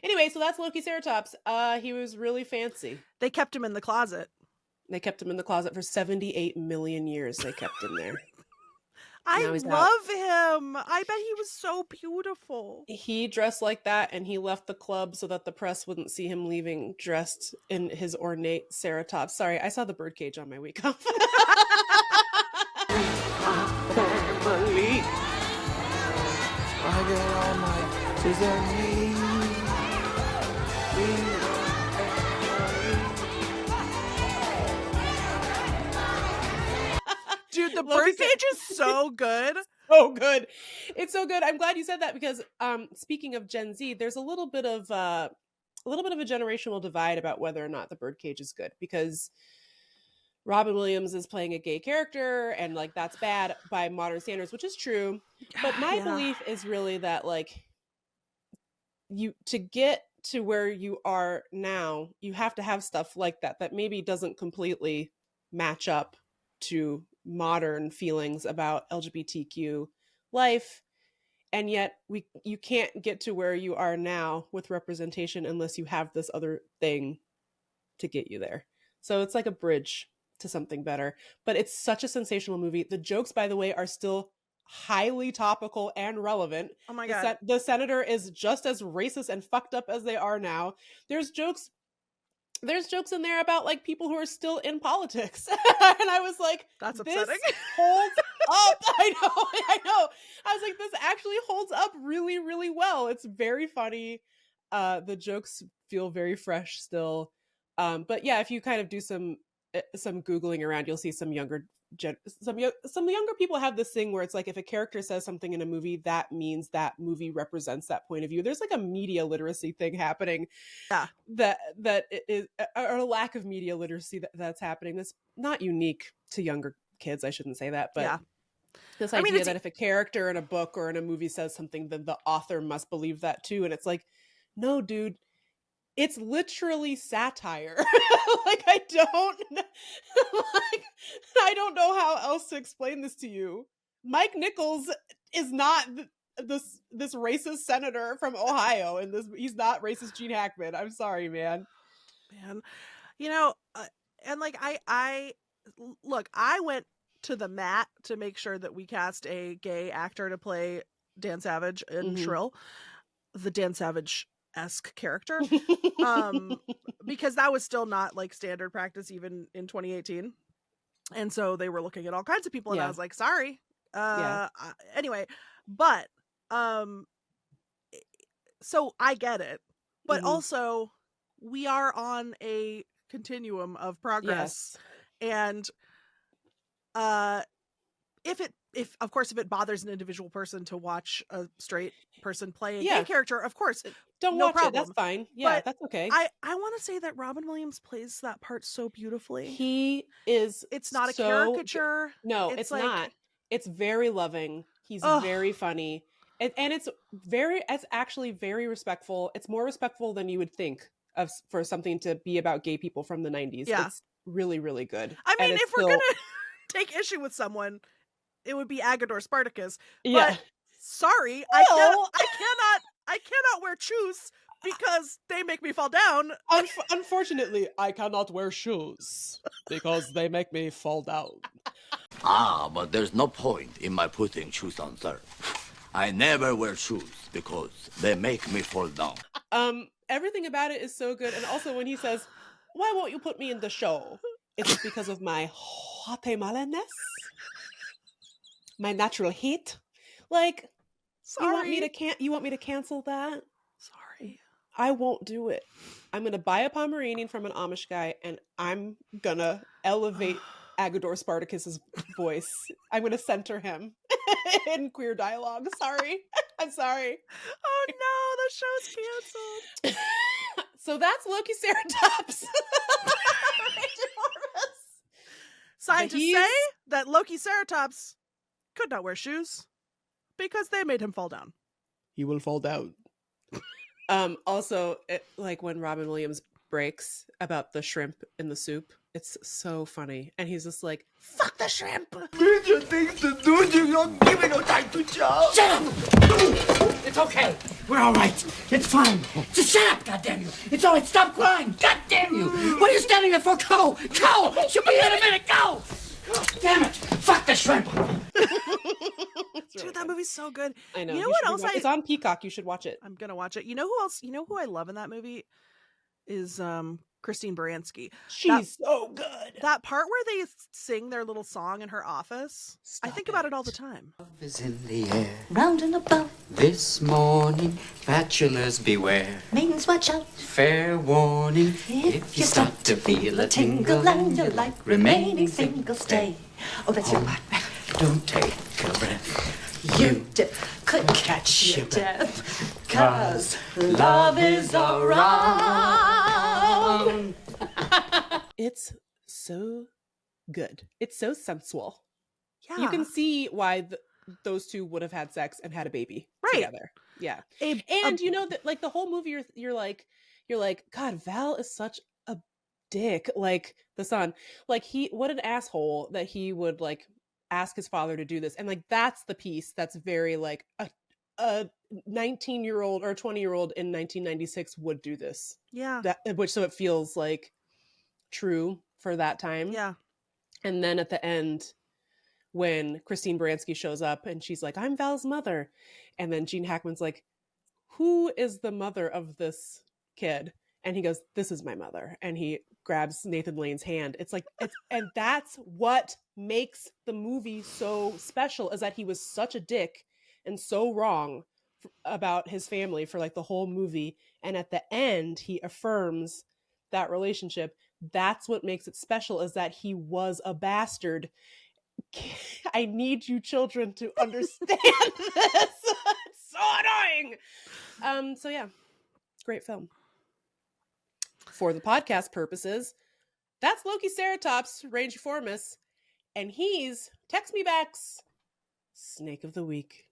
Anyway, so that's Loki Ceratops. He was really fancy. They kept him in the closet. They kept him in the closet for 78 million years. They kept him there. I love him. I bet he was so beautiful. He dressed like that, and he left the club so that the press wouldn't see him leaving dressed in his ornate Ceratops. Sorry, I saw the Birdcage on my week off. Family. I get all my scissors. Dude, the Birdcage is so good. So good. It's so good. I'm glad you said that because speaking of Gen Z, there's a little bit of a generational divide about whether or not the Birdcage is good, because Robin Williams is playing a gay character and like that's bad by modern standards, which is true. But my belief is really that like to get to where you are now, you have to have stuff like that maybe doesn't completely match up to modern feelings about LGBTQ life, and yet you can't get to where you are now with representation unless you have this other thing to get you there. So it's like a bridge to something better, but it's such a sensational movie. The jokes, by the way, are still highly topical and relevant. Oh my god, the senator is just as racist and fucked up as they are now. There's jokes in there about like people who are still in politics. And I was like, that's this upsetting. holds up. I know. I was like, this actually holds up really, really well. It's very funny. The jokes feel very fresh still. But yeah, if you kind of do some Googling around, you'll see some younger people have this thing where it's like if a character says something in a movie, that means that movie represents that point of view. There's like a media literacy thing happening. Yeah. That is, or a lack of media literacy that's happening. That's not unique to younger kids. I shouldn't say that, but yeah. This idea that if a character in a book or in a movie says something, then the author must believe that too. And it's like, no, dude. It's literally satire. Like I don't know how else to explain this to you. Mike Nichols is not this racist senator from Ohio, and he's not racist Gene Hackman. I'm sorry, man. You know, and like I went to the mat to make sure that we cast a gay actor to play Dan Savage in Shrill, the Dan Savage-esque character, because that was still not like standard practice even in 2018, and so they were looking at all kinds of people, and I was like, sorry. Anyway, but so I get it, but also we are on a continuum of progress, and if of course it bothers an individual person to watch a straight person play a gay character, of course don't no watch problem. it. That's fine. Yeah, but that's okay. I want to say that Robin Williams plays that part so beautifully. He is. It's not a caricature. No, it's like, not. It's very loving. He's very funny, and it's actually very respectful. It's more respectful than you would think for something to be about gay people from the 90s. Yeah. It's really, really good. I mean, if we're gonna take issue with someone, it would be Agador Spartacus. But sorry, I cannot wear shoes because they make me fall down. Unfortunately, I cannot wear shoes because they make me fall down. But there's no point in my putting shoes on, sir. I never wear shoes because they make me fall down. Everything about it is so good. And also when he says, why won't you put me in the show? It's because of my Guatemalan-ness? My natural heat? Like, sorry. You want me to cancel that? Sorry. I won't do it. I'm going to buy a Pomeranian from an Amish guy, and I'm going to elevate Agador Spartacus's voice. I'm going to center him in queer dialogue. Sorry. I'm sorry. Oh no, the show's canceled. So that's Loki Ceratops. Scientists say that Loki Ceratops could not wear shoes because they made him fall down. He will fall down. Also, like when Robin Williams breaks about the shrimp in the soup, it's so funny. And he's just like, fuck the shrimp! Major things to do, you don't give me no time to jump! Shut up! It's okay. We're all right. It's fine. Just shut up, goddamn you. It's all right. Stop crying. Goddamn you. What are you standing there for? Go. Go. She'll be here in a minute. Go. Damn it. Fuck the shrimp. Dude, that movie's so good. I know. You know what else? It's on Peacock. You should watch it. I'm gonna watch it. You know who else? You know who I love in that movie is Christine Baranski. She's so good. That part where they sing their little song in her office. I think about it all the time. Love is in the air, round and about. This morning, bachelors beware. Maidens watch out. Fair warning, if you start to feel a tingle and you like remaining single, stay. Oh, that's your part. Don't take a breath. You could catch your death. 'Cause love is around. It's so good. It's so sensual. Yeah. You can see why those two would have had sex and had a baby together. Yeah. And you know that like the whole movie you're like, God, Val is such a dick. Like the son. Like what an asshole that he would like ask his father to do this. And like that's the piece that's very like a 19-year-old or 20-year-old in 1996 would do this. Yeah. So it feels like true for that time. Yeah. And then at the end, when Christine Baranski shows up and she's like, I'm Val's mother. And then Gene Hackman's like, who is the mother of this kid? And he goes, this is my mother. And he grabs Nathan Lane's hand. It's like, and that's what makes the movie so special, is that he was such a dick and so wrong about his family for like the whole movie. And at the end, he affirms that relationship. That's what makes it special, is that he was a bastard. I need you children to understand this. It's so annoying. So yeah, great film. For the podcast purposes, that's Loki Ceratops Rangiformis, and he's Text Me Back's Snake of the Week.